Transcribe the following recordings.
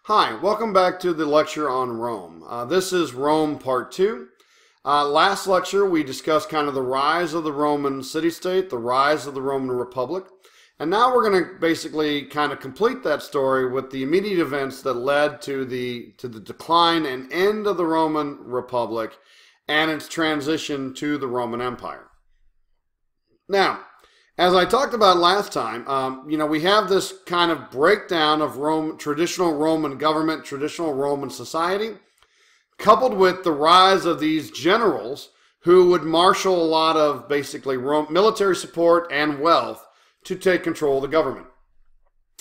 Hi, welcome back to the lecture on Rome. This is Rome Part 2. Last lecture we discussed kind of the rise of the Roman city-state, the rise of the Roman Republic, and now we're going to basically kind of complete that story with the immediate events that led to the decline and end of the Roman Republic and its transition to the Roman Empire. Now, as I talked about last time, we have this kind of breakdown of traditional Roman government, traditional Roman society, coupled with the rise of these generals who would marshal a lot of basically military support and wealth to take control of the government.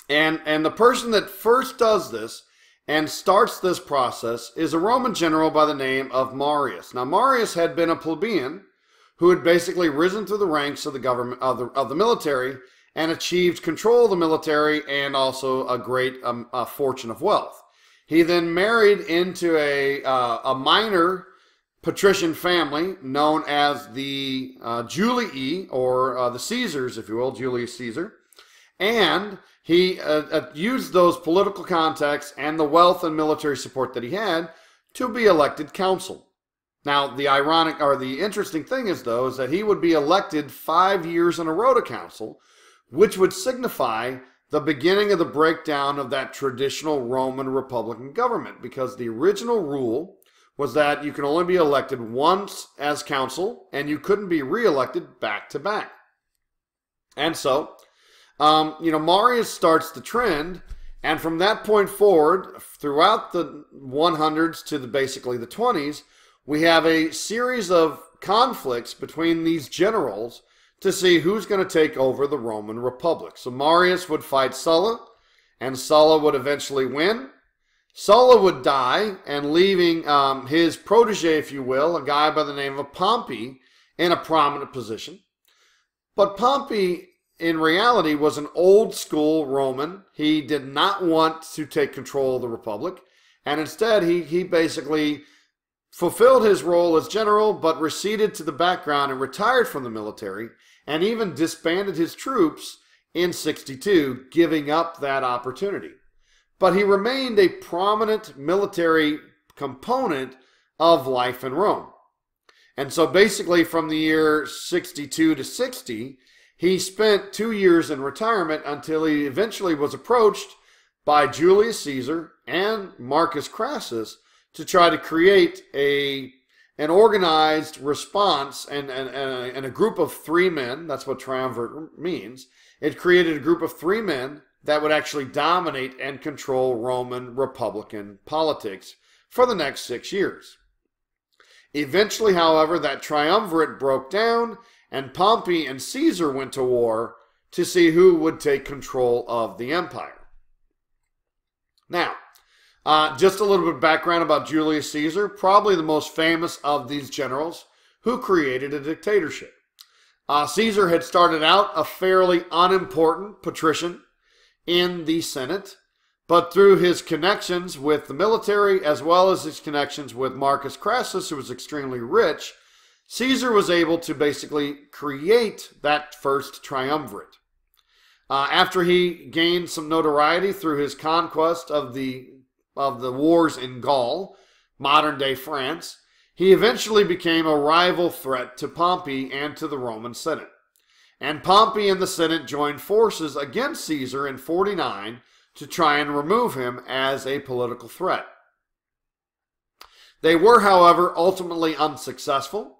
And the person that first does this and starts this process is a Roman general by the name of Marius. Now, Marius had been a plebeian who had basically risen through the ranks of the government of the military and achieved control of the military and also a great fortune of wealth. He then married into a minor patrician family known as the Julii, or the Caesars, if you will, Julius Caesar, and he used those political contacts and the wealth and military support that he had to be elected consul. Now, the interesting thing is, though, is that he would be elected 5 years in a row to consul, which would signify the beginning of the breakdown of that traditional Roman Republican government, because the original rule was that you can only be elected once as consul, and you couldn't be re-elected back to back. And so, Marius starts the trend, and from that point forward, throughout the 100s to basically the 20s, we have a series of conflicts between these generals to see who's going to take over the Roman Republic. So Marius would fight Sulla, and Sulla would eventually win. Sulla would die, and leaving his protege, if you will, a guy by the name of Pompey, in a prominent position. But Pompey, in reality, was an old school Roman. He did not want to take control of the Republic, and instead he basically fulfilled his role as general, but receded to the background and retired from the military, and even disbanded his troops in 62, giving up that opportunity. But he remained a prominent military component of life in Rome. And so basically from the year 62 to 60, he spent 2 years in retirement until he eventually was approached by Julius Caesar and Marcus Crassus to try to create an organized response and a group of 3 men. That's what triumvirate means. It created a group of 3 men that would actually dominate and control Roman Republican politics for the next 6 years. Eventually, however, that triumvirate broke down, and Pompey and Caesar went to war to see who would take control of the empire. Now, just a little bit of background about Julius Caesar, probably the most famous of these generals who created a dictatorship. Caesar had started out a fairly unimportant patrician in the Senate, but through his connections with the military as well as his connections with Marcus Crassus, who was extremely rich, Caesar was able to basically create that first triumvirate. After he gained some notoriety through his conquest of the wars in Gaul, modern-day France, he eventually became a rival threat to Pompey and to the Roman Senate. And Pompey and the Senate joined forces against Caesar in 49 to try and remove him as a political threat. They were, however, ultimately unsuccessful.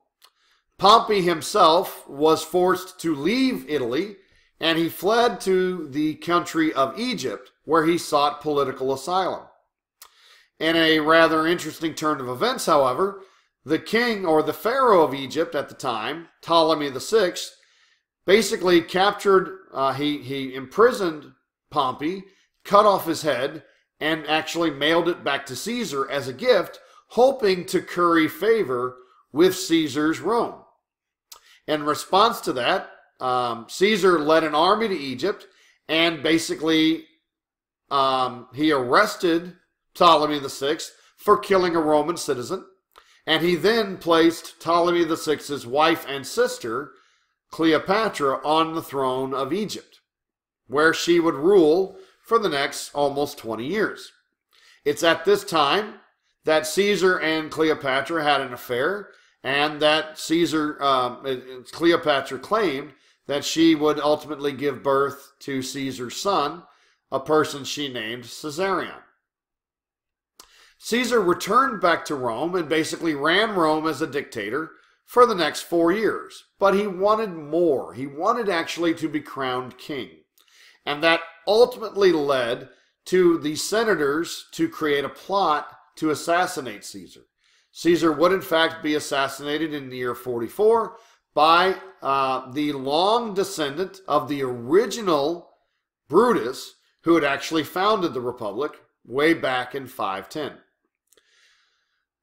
Pompey himself was forced to leave Italy, and he fled to the country of Egypt, where he sought political asylum. In a rather interesting turn of events, however, the king, or the pharaoh of Egypt at the time, Ptolemy VI, basically captured, he imprisoned Pompey, cut off his head, and actually mailed it back to Caesar as a gift, hoping to curry favor with Caesar's Rome. In response to that, Caesar led an army to Egypt, and basically he arrested Ptolemy VI for killing a Roman citizen, and he then placed Ptolemy VI's wife and sister, Cleopatra, on the throne of Egypt, where she would rule for the next almost 20 years. It's at this time that Caesar and Cleopatra had an affair, and that Cleopatra claimed that she would ultimately give birth to Caesar's son, a person she named Caesarion. Caesar returned back to Rome and basically ran Rome as a dictator for the next 4 years. But he wanted more. He wanted actually to be crowned king. And that ultimately led to the senators to create a plot to assassinate Caesar. Caesar would in fact be assassinated in the year 44 by the long descendant of the original Brutus, who had actually founded the Republic way back in 510.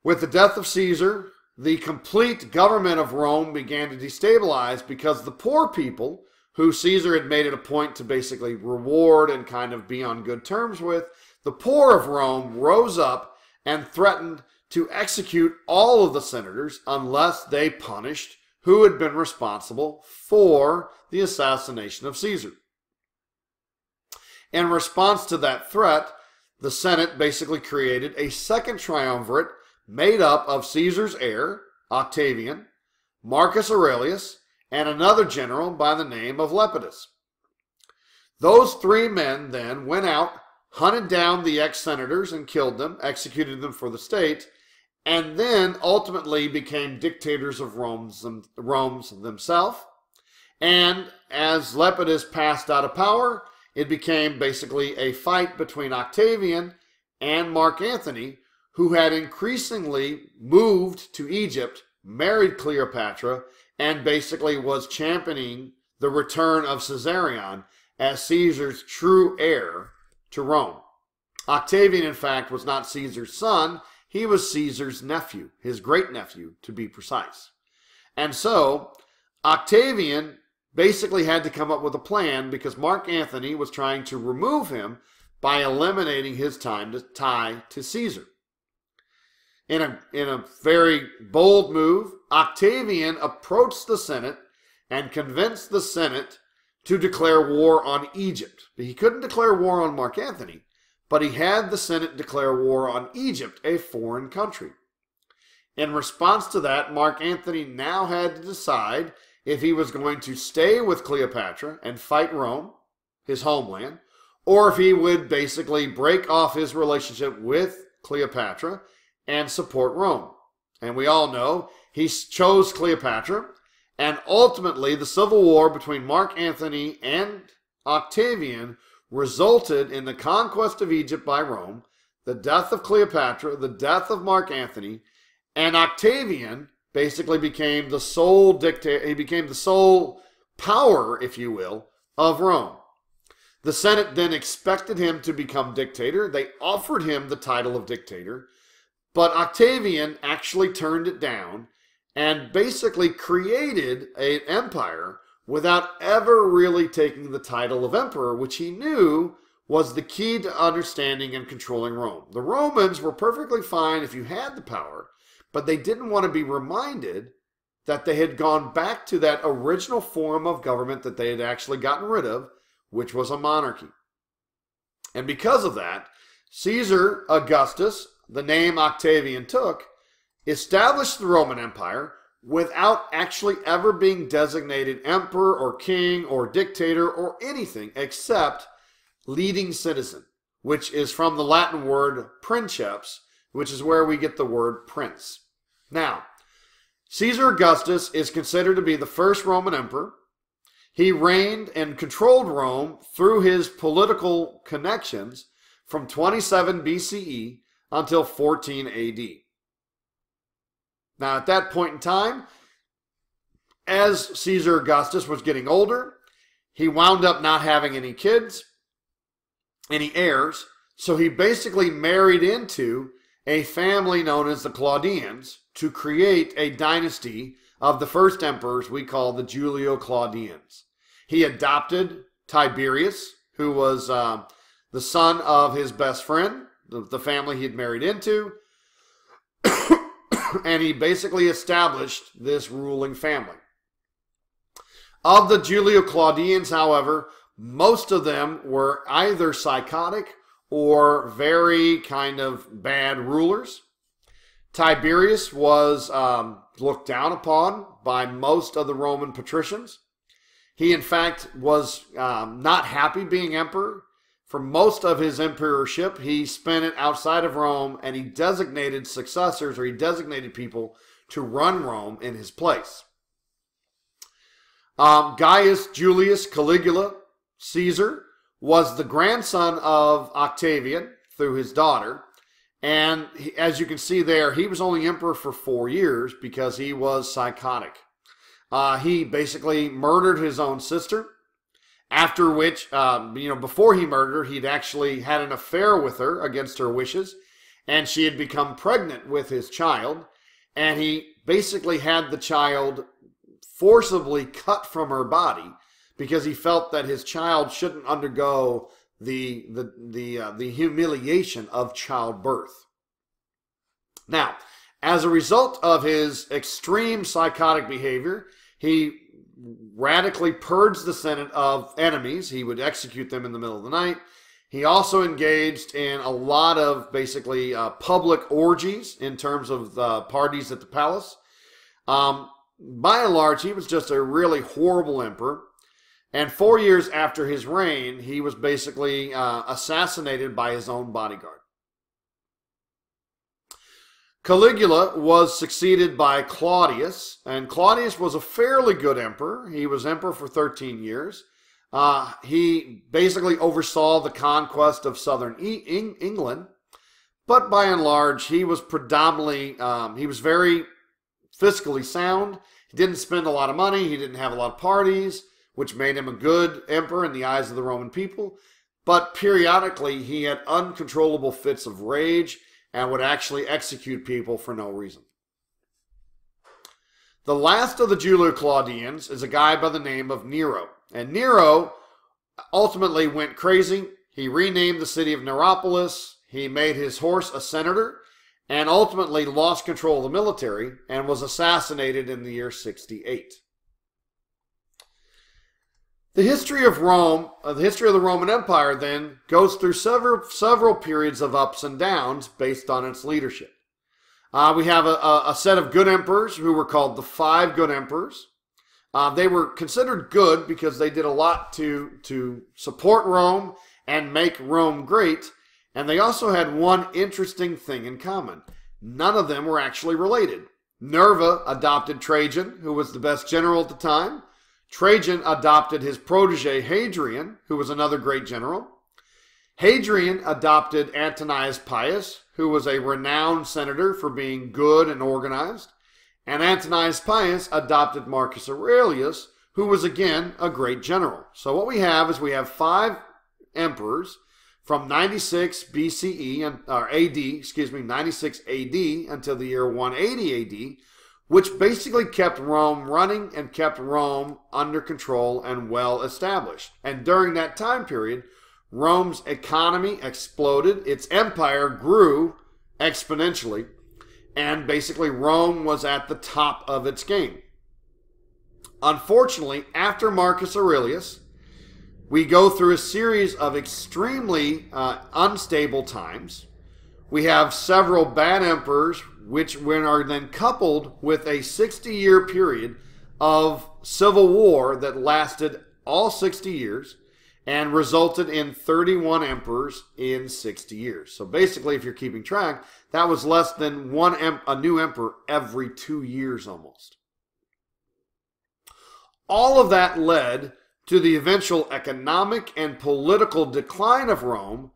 With the death of Caesar, the complete government of Rome began to destabilize because the poor people, who Caesar had made it a point to basically reward and kind of be on good terms with, the poor of Rome rose up and threatened to execute all of the senators unless they punished who had been responsible for the assassination of Caesar. In response to that threat, the Senate basically created a second triumvirate made up of Caesar's heir, Octavian, Marcus Aurelius, and another general by the name of Lepidus. Those three men then went out, hunted down the ex-senators and killed them, executed them for the state, and then ultimately became dictators of Rome's themselves. And as Lepidus passed out of power, it became basically a fight between Octavian and Mark Antony, who had increasingly moved to Egypt, married Cleopatra, and basically was championing the return of Caesarion as Caesar's true heir to Rome. Octavian, in fact, was not Caesar's son. He was Caesar's nephew, his great-nephew, to be precise. And so, Octavian basically had to come up with a plan because Mark Antony was trying to remove him by eliminating his tie to Caesar. In a very bold move, Octavian approached the Senate and convinced the Senate to declare war on Egypt. He couldn't declare war on Mark Antony, but he had the Senate declare war on Egypt, a foreign country. In response to that, Mark Antony now had to decide if he was going to stay with Cleopatra and fight Rome, his homeland, or if he would basically break off his relationship with Cleopatra and support Rome. And we all know he chose Cleopatra, and ultimately the civil war between Mark Antony and Octavian resulted in the conquest of Egypt by Rome, the death of Cleopatra, the death of Mark Antony, and Octavian basically became the sole dictator. He became the sole power, if you will, of Rome. The Senate then expected him to become dictator. They offered him the title of dictator, but Octavian actually turned it down and basically created an empire without ever really taking the title of emperor, which he knew was the key to understanding and controlling Rome. The Romans were perfectly fine if you had the power, but they didn't want to be reminded that they had gone back to that original form of government that they had actually gotten rid of, which was a monarchy. And because of that, Caesar Augustus, the name Octavian took, established the Roman Empire without actually ever being designated emperor or king or dictator or anything except leading citizen, which is from the Latin word princeps, which is where we get the word prince. Now, Caesar Augustus is considered to be the first Roman emperor. He reigned and controlled Rome through his political connections from 27 BCE until 14 AD. Now, at that point in time, as Caesar Augustus was getting older, he wound up not having any kids, any heirs, so he basically married into a family known as the Claudians to create a dynasty of the first emperors we call the Julio-Claudians. He adopted Tiberius, who was the son of his best friend, the family he had married into, and he basically established this ruling family. Of the Julio-Claudians, however, most of them were either psychotic or very kind of bad rulers. Tiberius was looked down upon by most of the Roman patricians. He, in fact, was not happy being emperor. For most of his emperorship, he spent it outside of Rome, and he designated successors, or he designated people to run Rome in his place. Gaius Julius Caligula Caesar was the grandson of Octavian through his daughter. And as you can see there, he was only emperor for 4 years because he was psychotic. He basically murdered his own sister, after which, before he murdered her, he'd actually had an affair with her against her wishes, and she had become pregnant with his child, and he basically had the child forcibly cut from her body because he felt that his child shouldn't undergo the humiliation of childbirth. Now, as a result of his extreme psychotic behavior, he radically purged the Senate of enemies. He would execute them in the middle of the night. He also engaged in a lot of basically public orgies in terms of parties at the palace. By and large, he was just a really horrible emperor. And 4 years after his reign, he was basically assassinated by his own bodyguard. Caligula was succeeded by Claudius, and Claudius was a fairly good emperor. He was emperor for 13 years. He basically oversaw the conquest of southern England, but by and large, he was predominantly, he was very fiscally sound. He didn't spend a lot of money. He didn't have a lot of parties, which made him a good emperor in the eyes of the Roman people. But periodically, he had uncontrollable fits of rage and would actually execute people for no reason. The last of the Julio-Claudians is a guy by the name of Nero. And Nero ultimately went crazy. He renamed the city of Neropolis. He made his horse a senator and ultimately lost control of the military and was assassinated in the year 68. The history of Rome, the history of the Roman Empire, then, goes through several periods of ups and downs based on its leadership. We have a set of good emperors who were called the Five Good Emperors. They were considered good because they did a lot to support Rome and make Rome great. And they also had one interesting thing in common. None of them were actually related. Nerva adopted Trajan, who was the best general at the time. Trajan adopted his protege Hadrian, who was another great general. Hadrian adopted Antonius Pius, who was a renowned senator for being good and organized. And Antonius Pius adopted Marcus Aurelius, who was again a great general. So what we have is we have 5 emperors from 96 BCE, or AD, 96 AD until the year 180 AD, which basically kept Rome running and kept Rome under control and well established. And during that time period, Rome's economy exploded, its empire grew exponentially, and basically Rome was at the top of its game. Unfortunately, after Marcus Aurelius, we go through a series of extremely unstable times. We have several bad emperors, which are then coupled with a 60-year period of civil war that lasted all 60 years and resulted in 31 emperors in 60 years. So basically, if you're keeping track, that was less than a new emperor every 2 years almost. All of that led to the eventual economic and political decline of Rome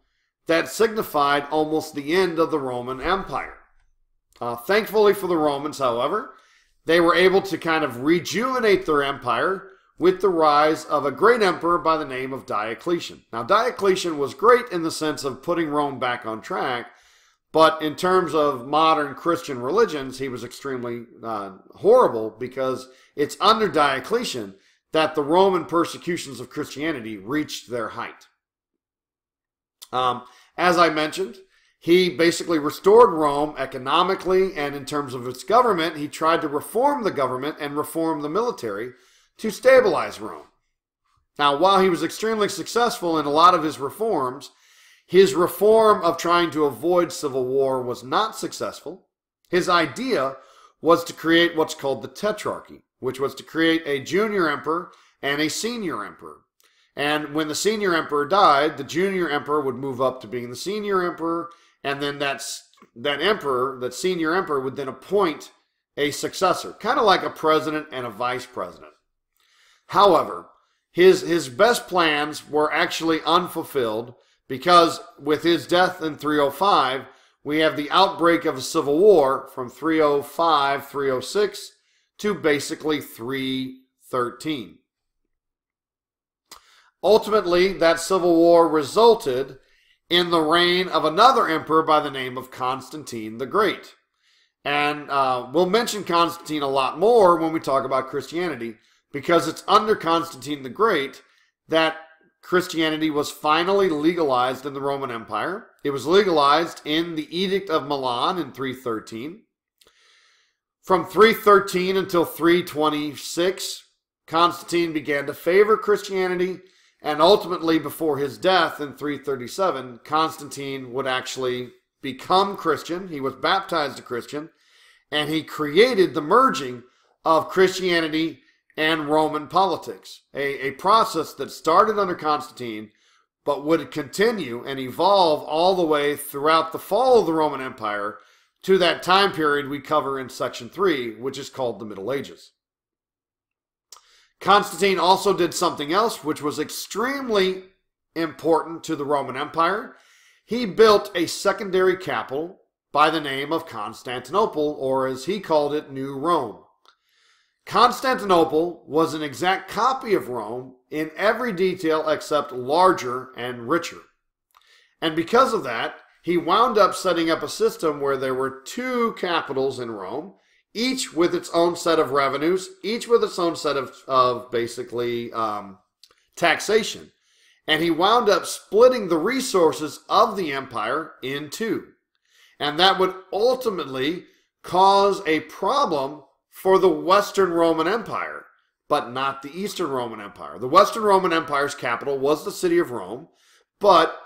that signified almost the end of the Roman Empire. Thankfully for the Romans, however, they were able to kind of rejuvenate their empire with the rise of a great emperor by the name of Diocletian. Now, Diocletian was great in the sense of putting Rome back on track, but in terms of modern Christian religions, he was extremely horrible, because it's under Diocletian that the Roman persecutions of Christianity reached their height. As I mentioned, he basically restored Rome economically, and in terms of its government, he tried to reform the government and reform the military to stabilize Rome. Now, while he was extremely successful in a lot of his reforms, His reform of trying to avoid civil war was not successful. His idea was to create what's called the Tetrarchy, which was to create a junior emperor and a senior emperor. And when the senior emperor died, the junior emperor would move up to being the senior emperor, and then that senior emperor would then appoint a successor, kind of like a president and a vice president. However, his best plans were actually unfulfilled, because with his death in 305, we have the outbreak of a civil war from 305, 306 to basically 313. Ultimately, that civil war resulted in the reign of another emperor by the name of Constantine the Great. And we'll mention Constantine a lot more when we talk about Christianity, because it's under Constantine the Great that Christianity was finally legalized in the Roman Empire. It was legalized in the Edict of Milan in 313. From 313 until 326, Constantine began to favor Christianity, and ultimately, before his death in 337, Constantine would actually become Christian. He was baptized a Christian, and he created the merging of Christianity and Roman politics, a process that started under Constantine, but would continue and evolve all the way throughout the fall of the Roman Empire to that time period we cover in section 3, which is called the Middle Ages. Constantine also did something else which was extremely important to the Roman Empire. He built a secondary capital by the name of Constantinople, or as he called it, New Rome. Constantinople was an exact copy of Rome in every detail except larger and richer. And because of that, he wound up setting up a system where there were two capitals in Rome, each with its own set of revenues, each with its own set of basically taxation. And he wound up splitting the resources of the empire in two. And that would ultimately cause a problem for the Western Roman Empire, but not the Eastern Roman Empire. The Western Roman Empire's capital was the city of Rome, but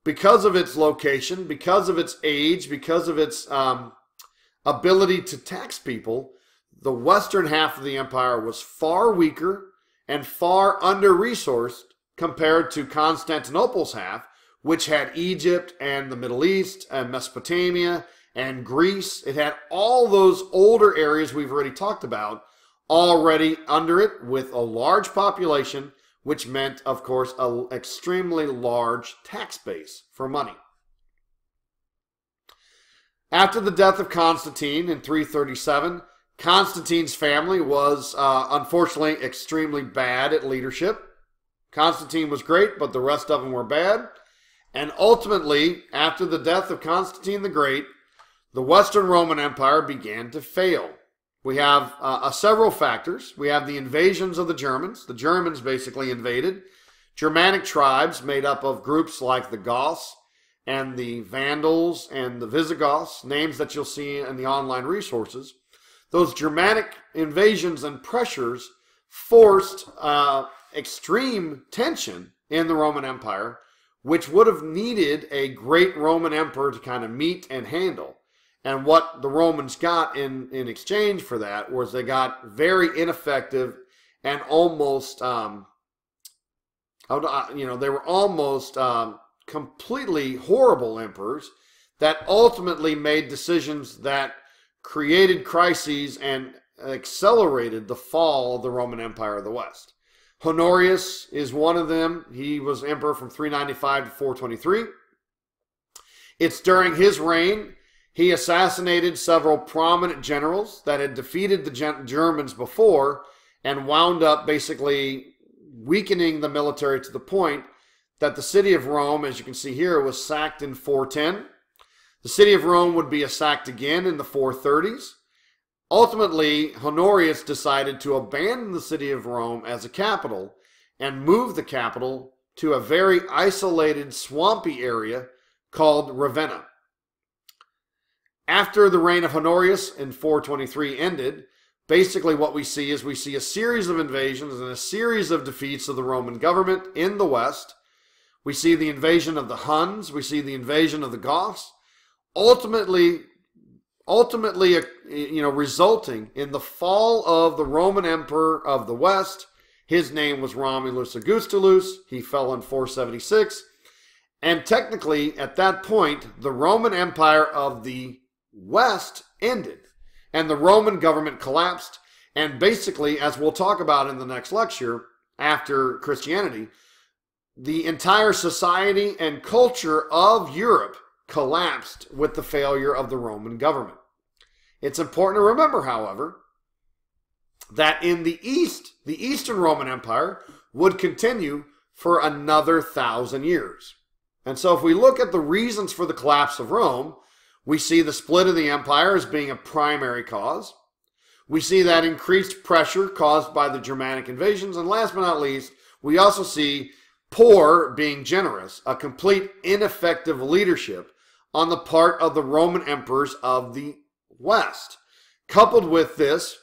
because of its location, because of its age, because of its ability to tax people, the western half of the empire was far weaker and far under-resourced compared to Constantinople's half, which had Egypt and the Middle East and Mesopotamia and Greece. It had all those older areas we've already talked about already under it, with a large population, which meant, of course, an extremely large tax base for money. After the death of Constantine in 337, Constantine's family was unfortunately extremely bad at leadership. Constantine was great, but the rest of them were bad. And ultimately, after the death of Constantine the Great, the Western Roman Empire began to fail. We have several factors. We have the invasions of the Germans. The Germans basically invaded. Germanic tribes made up of groups like the Goths and the Vandals and the Visigoths, names that you'll see in the online resources. Those Germanic invasions and pressures forced extreme tension in the Roman Empire, which would have needed a great Roman emperor to kind of meet and handle. And what the Romans got in exchange for that was they got very ineffective and almost, they were almost completely horrible emperors that ultimately made decisions that created crises and accelerated the fall of the Roman Empire of the West. Honorius is one of them. He was emperor from 395 to 423. It's during his reign he assassinated several prominent generals that had defeated the Germans before and wound up basically weakening the military to the point that the city of Rome, as you can see here, was sacked in 410. The city of Rome would be sacked again in the 430s. Ultimately, Honorius decided to abandon the city of Rome as a capital and move the capital to a very isolated, swampy area called Ravenna. After the reign of Honorius in 423 ended, basically what we see is we see a series of invasions and a series of defeats of the Roman government in the West. We see the invasion of the Huns. We see the invasion of the Goths. Ultimately, resulting in the fall of the Roman Emperor of the West. His name was Romulus Augustulus. He fell in 476. And technically, at that point, the Roman Empire of the West ended. And the Roman government collapsed. And basically, as we'll talk about in the next lecture, after Christianity, the entire society and culture of Europe collapsed with the failure of the Roman government. It's important to remember, however, that in the East, the Eastern Roman Empire would continue for another 1,000 years. And so if we look at the reasons for the collapse of Rome, we see the split of the empire as being a primary cause. We see that increased pressure caused by the Germanic invasions. And last but not least, we also see poor being generous, a complete ineffective leadership on the part of the Roman emperors of the West. Coupled with this,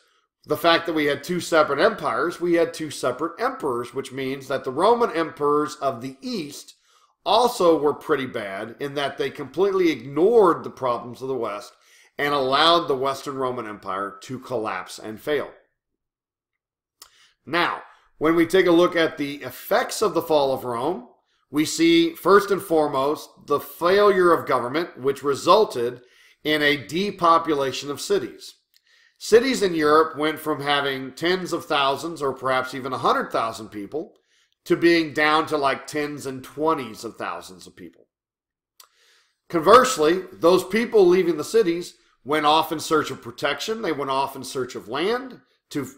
the fact that we had two separate empires, we had two separate emperors, which means that the Roman emperors of the East also were pretty bad in that they completely ignored the problems of the West and allowed the Western Roman Empire to collapse and fail. Now, when we take a look at the effects of the fall of Rome, we see first and foremost the failure of government, which resulted in a depopulation of cities. Cities in Europe went from having tens of thousands or perhaps even 100,000 people to being down to like tens and 20s of thousands of people. Conversely, those people leaving the cities went off in search of protection. They went off in search of land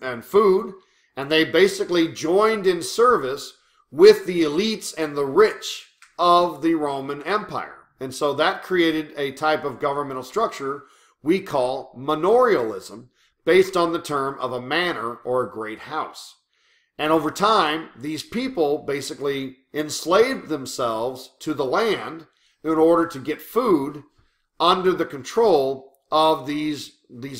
and food, and they basically joined in service with the elites and the rich of the Roman Empire. And so that created a type of governmental structure we call manorialism, based on the term of a manor or a great house. And over time, these people basically enslaved themselves to the land in order to get food under the control of these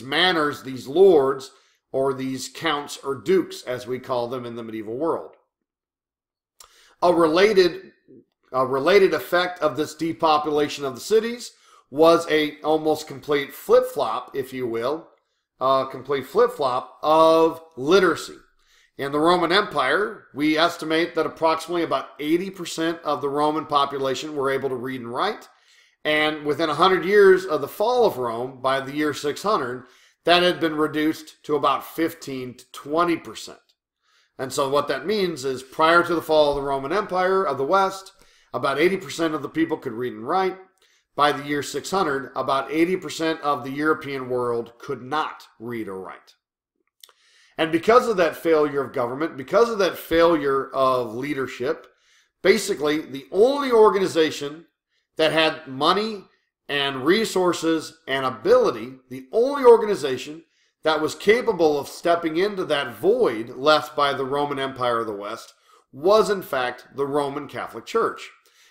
manors, these lords, or these counts or dukes, as we call them in the medieval world. A related effect of this depopulation of the cities was a almost complete flip-flop, if you will, complete flip-flop of literacy. In the Roman Empire, we estimate that approximately about 80% of the Roman population were able to read and write. And within 100 years of the fall of Rome, by the year 600, that had been reduced to about 15 to 20%. And so what that means is prior to the fall of the Roman Empire of the West, about 80% of the people could read and write. By the year 600, about 80% of the European world could not read or write. And because of that failure of government, because of that failure of leadership, basically the only organization that had money and resources and ability, the only organization that was capable of stepping into that void left by the Roman Empire of the West was in fact the Roman Catholic Church.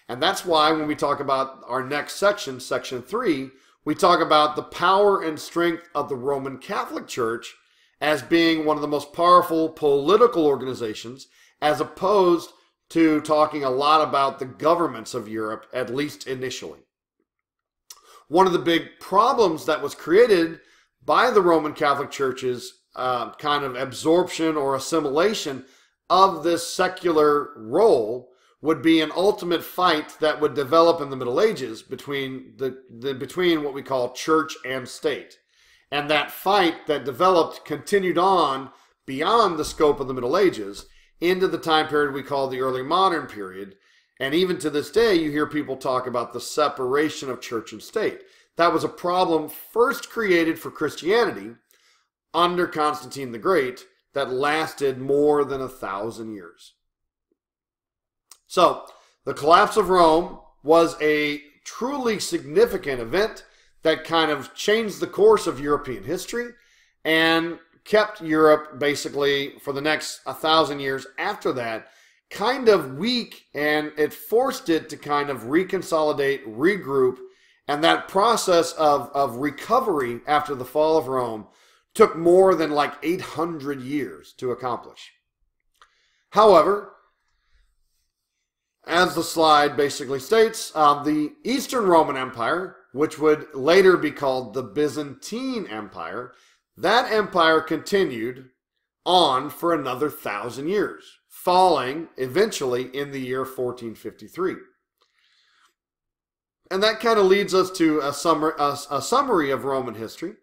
And that's why when we talk about our next section, section 3, we talk about the power and strength of the Roman Catholic Church as being one of the most powerful political organizations, as opposed to talking a lot about the governments of Europe, at least initially. One of the big problems that was created by the Roman Catholic Church's kind of absorption or assimilation of this secular role would be an ultimate fight that would develop in the Middle Ages between between what we call church and state. And that fight that developed continued on beyond the scope of the Middle Ages into the time period we call the early modern period. And even to this day, you hear people talk about the separation of church and state. That was a problem first created for Christianity under Constantine the Great that lasted more than 1,000 years. So, the collapse of Rome was a truly significant event that kind of changed the course of European history and kept Europe basically for the next 1,000 years after that kind of weak, and it forced it to kind of reconsolidate, regroup, and that process of recovery after the fall of Rome took more than like 800 years to accomplish. However, As the slide basically states, the Eastern Roman Empire, which would later be called the Byzantine Empire, that empire continued on for another 1,000 years, falling eventually in the year 1453. And that kind of leads us to a summary of Roman history.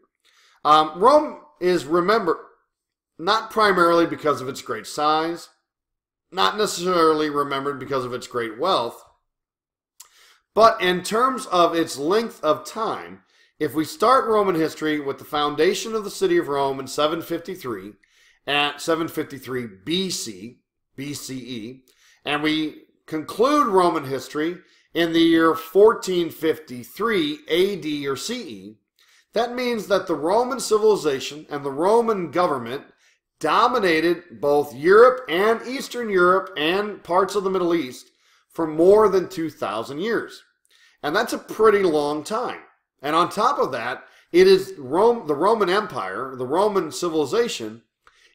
Rome is remembered not primarily because of its great size, not necessarily remembered because of its great wealth, but in terms of its length of time. If we start Roman history with the foundation of the city of Rome in 753, at 753 BCE, and we conclude Roman history in the year 1453 AD or CE, that means that the Roman civilization and the Roman government dominated both Europe and Eastern Europe and parts of the Middle East for more than 2,000 years. And that's a pretty long time. And on top of that, it is Rome, the Roman Empire, the Roman civilization,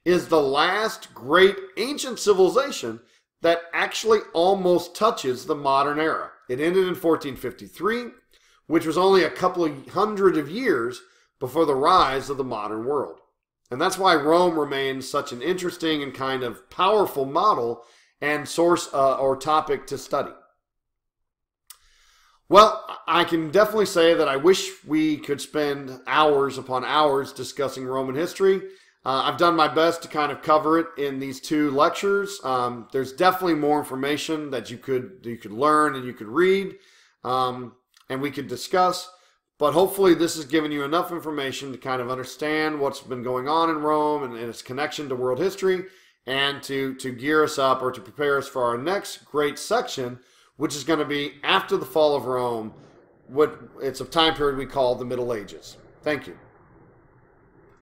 is the last great ancient civilization that actually almost touches the modern era. It ended in 1453, which was only a couple of hundred of years before the rise of the modern world. And that's why Rome remains such an interesting and kind of powerful model and source or topic to study. Well, I can definitely say that I wish we could spend hours upon hours discussing Roman history. I've done my best to kind of cover it in these two lectures. There's definitely more information that you could learn and you could read, and we could discuss. But hopefully this has given you enough information to kind of understand what's been going on in Rome and its connection to world history, and to gear us up or to prepare us for our next great section, which is going to be after the fall of Rome. It's a time period we call the Middle Ages. Thank you.